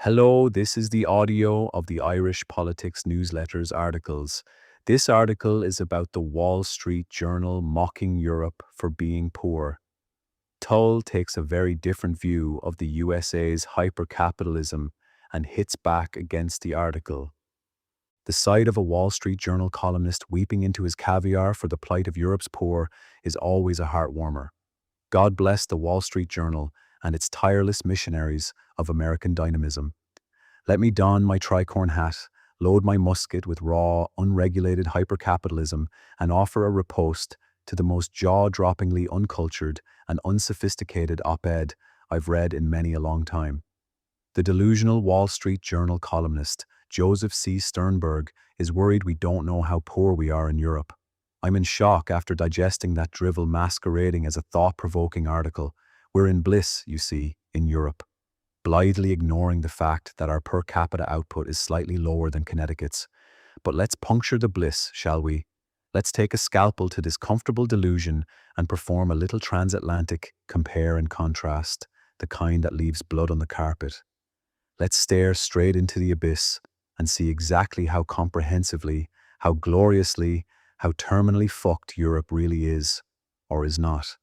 Hello, this is the audio of the Irish Politics Newsletter's articles. This article is about the Wall Street Journal mocking Europe for being poor. Tull takes a very different view of the U.S.A.'s hypercapitalism and hits back against the article. The sight of a Wall Street Journal columnist weeping into his caviar for the plight of Europe's poor is always a heartwarmer. God bless the Wall Street Journal and its tireless missionaries of American dynamism. Let me don my tricorn hat, load my musket with raw, unregulated hypercapitalism, and offer a riposte to the most jaw-droppingly uncultured and unsophisticated op-ed I've read in many a long time. The delusional Wall Street Journal columnist, Joseph C. Sternberg, is worried we don't know how poor we are in Europe. I'm in shock after digesting that drivel masquerading as a thought-provoking article. We're in bliss, you see, in Europe, blithely ignoring the fact that our per capita output is slightly lower than Connecticut's. But let's puncture the bliss, shall we? Let's take a scalpel to this comfortable delusion and perform a little transatlantic compare and contrast, the kind that leaves blood on the carpet. Let's stare straight into the abyss and see exactly how comprehensively, how gloriously, how terminally fucked Europe really is, or is not.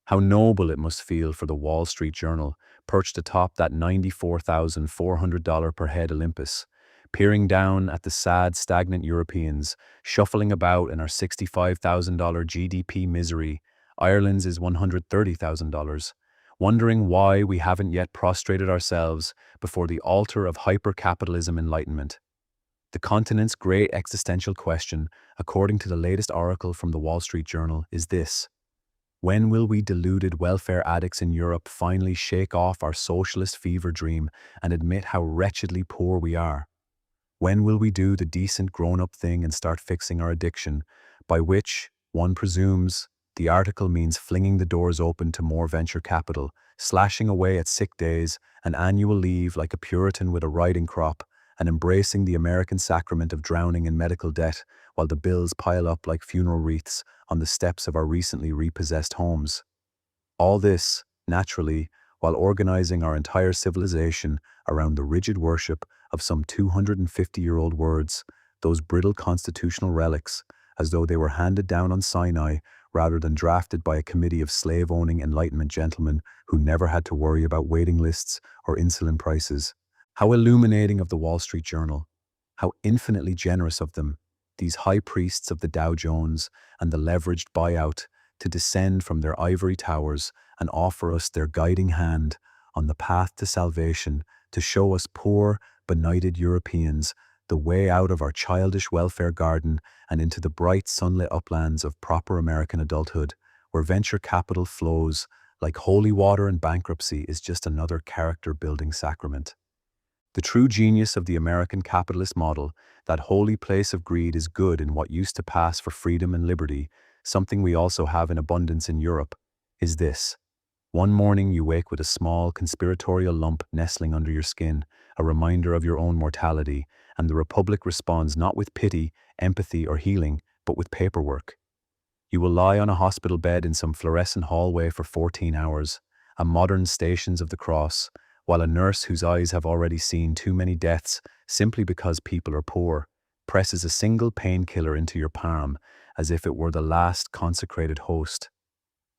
How noble it must feel for the Wall Street Journal, perched atop that $94,400 per head Olympus, peering down at the sad, stagnant Europeans, shuffling about in our $65,000 GDP misery. Ireland's is $130,000, wondering why we haven't yet prostrated ourselves before the altar of hyper-capitalism enlightenment. The continent's great existential question, according to the latest oracle from the Wall Street Journal, is this: when will we deluded welfare addicts in Europe finally shake off our socialist fever dream and admit how wretchedly poor we are? When will we do the decent grown-up thing and start fixing our addiction, by which, one presumes, the article means flinging the doors open to more venture capital, slashing away at sick days and annual leave like a Puritan with a riding crop, and embracing the American sacrament of drowning in medical debt while the bills pile up like funeral wreaths on the steps of our recently repossessed homes. All this, naturally, while organizing our entire civilization around the rigid worship of some 250-year-old words, those brittle constitutional relics, as though they were handed down on Sinai rather than drafted by a committee of slave-owning Enlightenment gentlemen who never had to worry about waiting lists or insulin prices. How illuminating of the Wall Street Journal, how infinitely generous of them, these high priests of the Dow Jones and the leveraged buyout, to descend from their ivory towers and offer us their guiding hand on the path to salvation, to show us poor, benighted Europeans the way out of our childish welfare garden and into the bright sunlit uplands of proper American adulthood, where venture capital flows like holy water and bankruptcy is just another character-building sacrament. The true genius of the American capitalist model, that holy place of greed, is good in what used to pass for freedom and liberty, something we also have in abundance in Europe, is this: one morning you wake with a small conspiratorial lump nestling under your skin, a reminder of your own mortality, and the Republic responds not with pity, empathy, or healing, but with paperwork. You will lie on a hospital bed in some fluorescent hallway for 14 hours, a modern Stations of the Cross, while a nurse whose eyes have already seen too many deaths simply because people are poor presses a single painkiller into your palm as if it were the last consecrated host.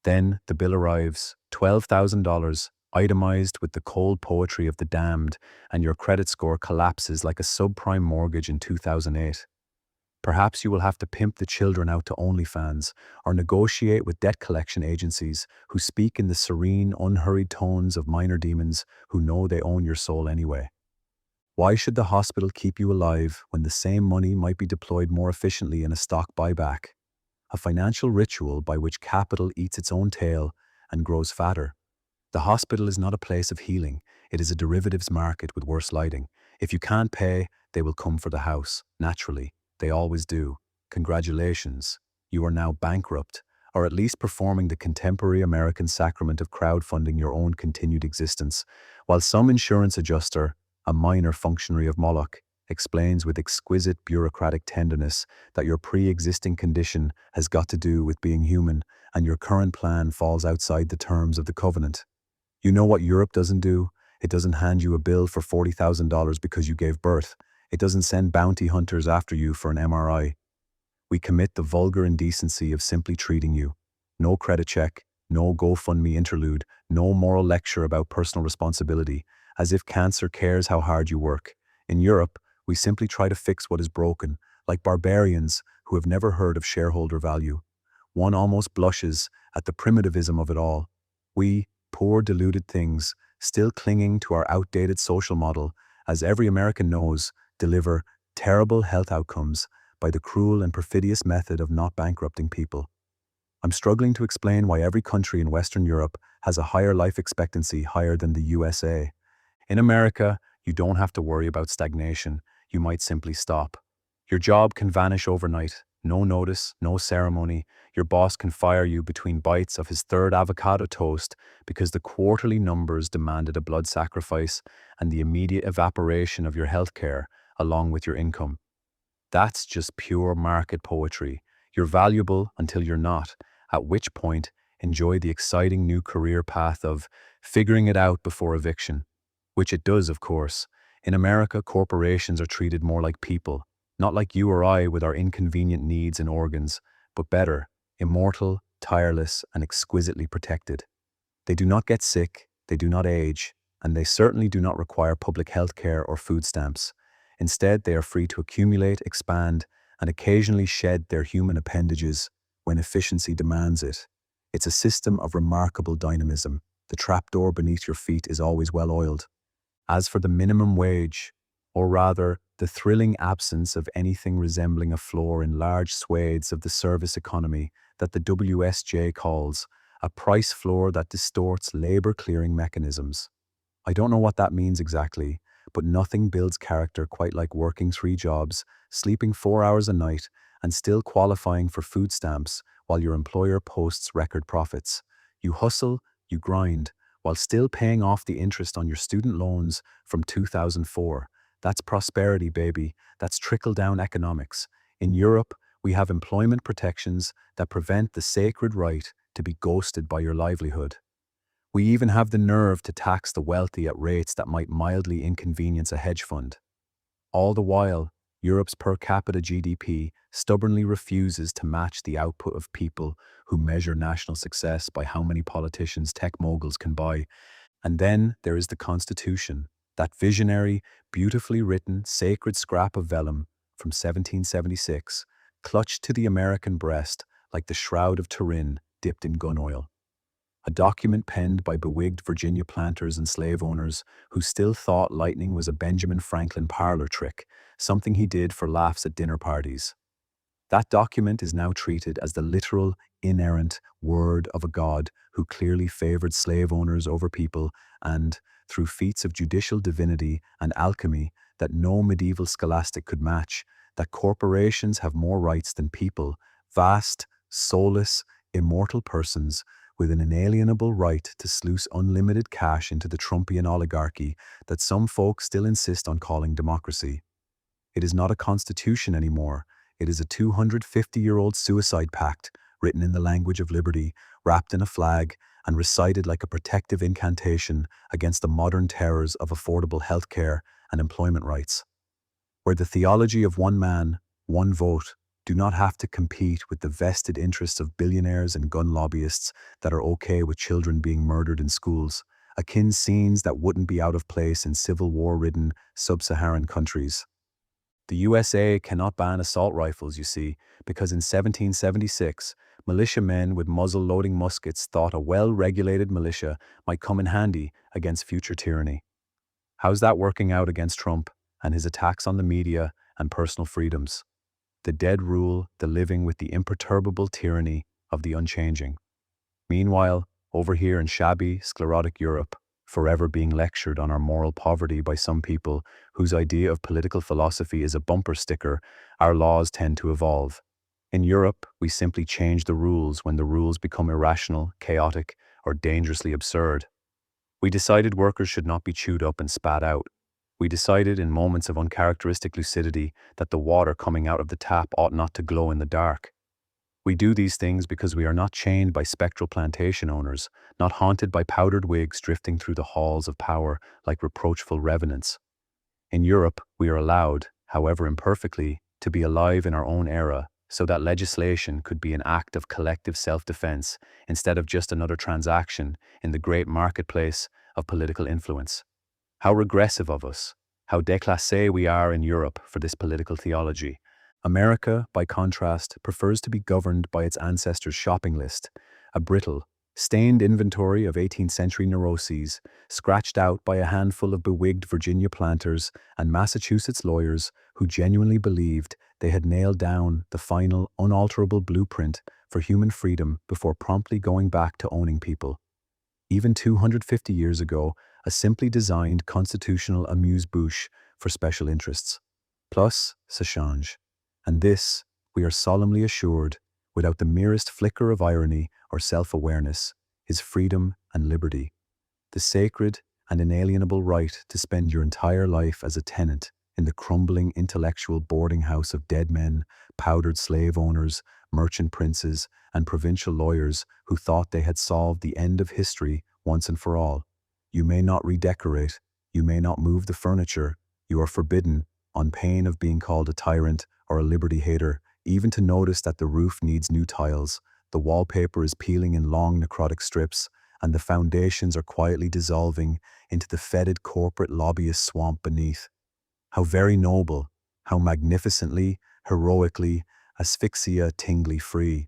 Then the bill arrives, $12,000, itemized with the cold poetry of the damned, and your credit score collapses like a subprime mortgage in 2008. Perhaps you will have to pimp the children out to OnlyFans or negotiate with debt collection agencies who speak in the serene, unhurried tones of minor demons who know they own your soul anyway. Why should the hospital keep you alive when the same money might be deployed more efficiently in a stock buyback? A financial ritual by which capital eats its own tail and grows fatter. The hospital is not a place of healing. It is a derivatives market with worse lighting. If you can't pay, they will come for the house, naturally. They always do. Congratulations. You are now bankrupt, or at least performing the contemporary American sacrament of crowdfunding your own continued existence, while some insurance adjuster, a minor functionary of Moloch, explains with exquisite bureaucratic tenderness that your pre-existing condition has got to do with being human and your current plan falls outside the terms of the covenant. You know what Europe doesn't do? It doesn't hand you a bill for $40,000 because you gave birth. It doesn't send bounty hunters after you for an MRI. We commit the vulgar indecency of simply treating you. No credit check, no GoFundMe interlude, no moral lecture about personal responsibility, as if cancer cares how hard you work. In Europe, we simply try to fix what is broken, like barbarians who have never heard of shareholder value. One almost blushes at the primitivism of it all. We, poor deluded things, still clinging to our outdated social model, as every American knows, deliver terrible health outcomes by the cruel and perfidious method of not bankrupting people. I'm struggling to explain why every country in Western Europe has a higher life expectancy higher than the USA. In America, you don't have to worry about stagnation. You might simply stop. Your job can vanish overnight. No notice, no ceremony. Your boss can fire you between bites of his third avocado toast because the quarterly numbers demanded a blood sacrifice and the immediate evaporation of your health care along with your income. That's just pure market poetry. You're valuable until you're not, at which point, enjoy the exciting new career path of figuring it out before eviction. Which it does, of course. In America, corporations are treated more like people, not like you or I with our inconvenient needs and organs, but better, immortal, tireless, and exquisitely protected. They do not get sick, they do not age, and they certainly do not require public health care or food stamps. Instead, they are free to accumulate, expand, and occasionally shed their human appendages when efficiency demands it. It's a system of remarkable dynamism. The trapdoor beneath your feet is always well oiled. As for the minimum wage, or rather, the thrilling absence of anything resembling a floor in large swathes of the service economy that the U.S.A calls a price floor that distorts labor-clearing mechanisms. I don't know what that means exactly, but nothing builds character quite like working 3 jobs, sleeping 4 hours a night, and still qualifying for food stamps while your employer posts record profits. You hustle, you grind, while still paying off the interest on your student loans from 2004. That's prosperity, baby. That's trickle-down economics. In Europe, we have employment protections that prevent the sacred right to be ghosted by your livelihood. We even have the nerve to tax the wealthy at rates that might mildly inconvenience a hedge fund. All the while, Europe's per capita GDP stubbornly refuses to match the output of people who measure national success by how many politicians tech moguls can buy. And then there is the Constitution, that visionary, beautifully written, sacred scrap of vellum from 1776, clutched to the American breast like the Shroud of Turin dipped in gun oil. A document penned by bewigged Virginia planters and slave owners who still thought lightning was a Benjamin Franklin parlor trick, something he did for laughs at dinner parties. That document is now treated as the literal, inerrant word of a god who clearly favored slave owners over people and, through feats of judicial divinity and alchemy that no medieval scholastic could match, that corporations have more rights than people, vast, soulless, immortal persons with an inalienable right to sluice unlimited cash into the Trumpian oligarchy that some folks still insist on calling democracy. It is not a constitution anymore. It is a 250-year-old suicide pact written in the language of liberty, wrapped in a flag, and recited like a protective incantation against the modern terrors of affordable health care and employment rights, where the theology of one man, one vote, do not have to compete with the vested interests of billionaires and gun lobbyists that are okay with children being murdered in schools, akin scenes that wouldn't be out of place in civil war-ridden sub-Saharan countries. The U.S.A. cannot ban assault rifles, you see, because in 1776, militiamen with muzzle-loading muskets thought a well-regulated militia might come in handy against future tyranny. How's that working out against Trump and his attacks on the media and personal freedoms? The dead rule the living with the imperturbable tyranny of the unchanging. Meanwhile, over here in shabby, sclerotic Europe, forever being lectured on our moral poverty by some people whose idea of political philosophy is a bumper sticker, our laws tend to evolve. In Europe, we simply change the rules when the rules become irrational, chaotic, or dangerously absurd. We decided workers should not be chewed up and spat out. We decided in moments of uncharacteristic lucidity that the water coming out of the tap ought not to glow in the dark. We do these things because we are not chained by spectral plantation owners, not haunted by powdered wigs drifting through the halls of power like reproachful revenants. In Europe, we are allowed, however imperfectly, to be alive in our own era, so that legislation could be an act of collective self-defense instead of just another transaction in the great marketplace of political influence. How regressive of us, how déclassé we are in Europe for this political theology. America, by contrast, prefers to be governed by its ancestors' shopping list, a brittle, stained inventory of 18th century neuroses, scratched out by a handful of bewigged Virginia planters and Massachusetts lawyers who genuinely believed they had nailed down the final, unalterable blueprint for human freedom before promptly going back to owning people. Even 250 years ago, a simply designed constitutional amuse-bouche for special interests. Plus, ça change. And this, we are solemnly assured, without the merest flicker of irony or self-awareness, is freedom and liberty. The sacred and inalienable right to spend your entire life as a tenant in the crumbling intellectual boarding house of dead men, powdered slave owners, merchant princes, and provincial lawyers who thought they had solved the end of history once and for all. You may not redecorate, you may not move the furniture, you are forbidden, on pain of being called a tyrant or a liberty hater, even to notice that the roof needs new tiles, the wallpaper is peeling in long necrotic strips, and the foundations are quietly dissolving into the fetid corporate lobbyist swamp beneath. How very noble, how magnificently, heroically, asphyxia tingly free.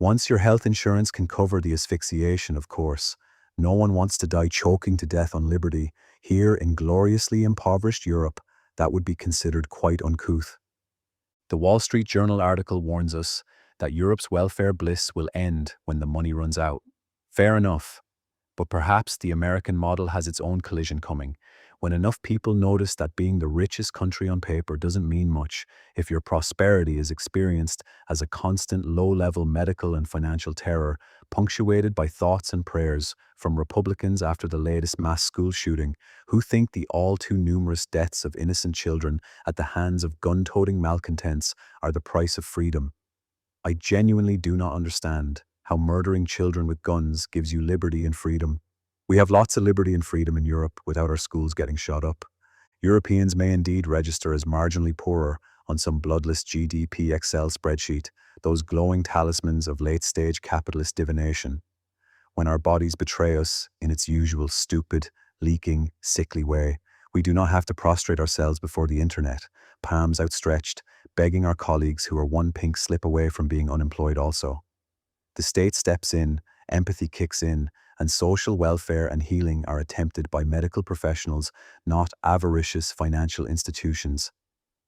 Once your health insurance can cover the asphyxiation, of course. No one wants to die choking to death on liberty. Here in gloriously impoverished Europe, that would be considered quite uncouth. The Wall Street Journal article warns us that Europe's welfare bliss will end when the money runs out. Fair enough. But perhaps the American model has its own collision coming. When enough people notice that being the richest country on paper doesn't mean much if your prosperity is experienced as a constant low-level medical and financial terror, punctuated by thoughts and prayers from Republicans after the latest mass school shooting, who think the all-too-numerous deaths of innocent children at the hands of gun-toting malcontents are the price of freedom. I genuinely do not understand how murdering children with guns gives you liberty and freedom. We have lots of liberty and freedom in Europe without our schools getting shot up. Europeans may indeed register as marginally poorer on some bloodless GDP Excel spreadsheet, those glowing talismans of late-stage capitalist divination. When our bodies betray us in its usual stupid, leaking, sickly way, we do not have to prostrate ourselves before the internet, palms outstretched, begging our colleagues who are one pink slip away from being unemployed also. The state steps in, empathy kicks in, and social welfare and healing are attempted by medical professionals, not avaricious financial institutions.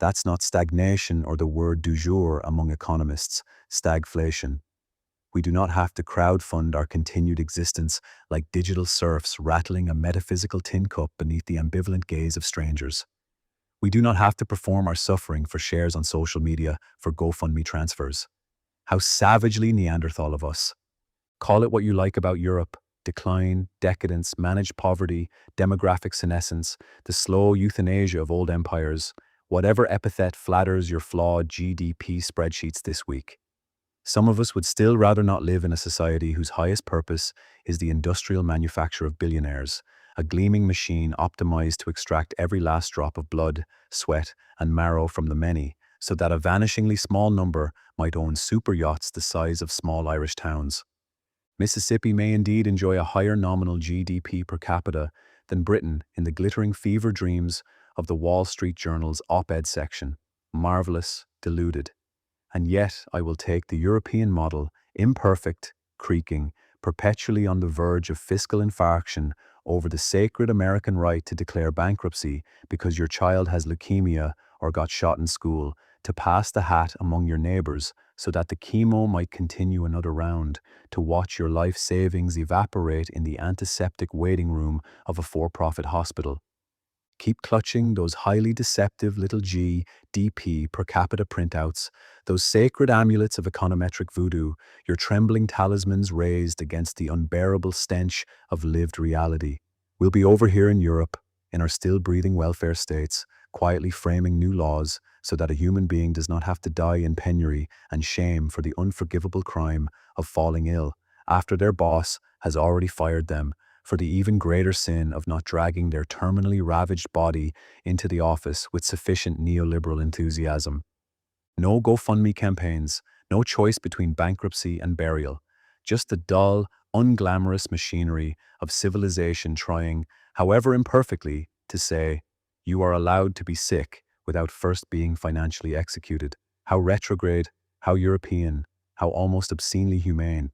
That's not stagnation or the word du jour among economists, stagflation. We do not have to crowdfund our continued existence like digital serfs rattling a metaphysical tin cup beneath the ambivalent gaze of strangers. We do not have to perform our suffering for shares on social media for GoFundMe transfers. How savagely Neanderthal of us. Call it what you like about Europe: decline, decadence, managed poverty, demographic senescence, the slow euthanasia of old empires, whatever epithet flatters your flawed GDP spreadsheets this week. Some of us would still rather not live in a society whose highest purpose is the industrial manufacture of billionaires, a gleaming machine optimized to extract every last drop of blood, sweat, and marrow from the many, so that a vanishingly small number might own super yachts the size of small Irish towns. Mississippi may indeed enjoy a higher nominal GDP per capita than Britain in the glittering fever dreams of the Wall Street Journal's op-ed section. Marvelous, deluded. And yet I will take the European model, imperfect, creaking, perpetually on the verge of fiscal infarction, over the sacred American right to declare bankruptcy because your child has leukemia or got shot in school, to pass the hat among your neighbors so that the chemo might continue another round, to watch your life savings evaporate in the antiseptic waiting room of a for-profit hospital. Keep clutching those highly deceptive little GDP per capita printouts, those sacred amulets of econometric voodoo, your trembling talismans raised against the unbearable stench of lived reality. We'll be over here in Europe, in our still breathing welfare states, quietly framing new laws, so that a human being does not have to die in penury and shame for the unforgivable crime of falling ill after their boss has already fired them, for the even greater sin of not dragging their terminally ravaged body into the office with sufficient neoliberal enthusiasm. No GoFundMe campaigns, no choice between bankruptcy and burial, just the dull, unglamorous machinery of civilization trying, however imperfectly, to say, you are allowed to be sick without first being financially executed. How retrograde, how European, how almost obscenely humane.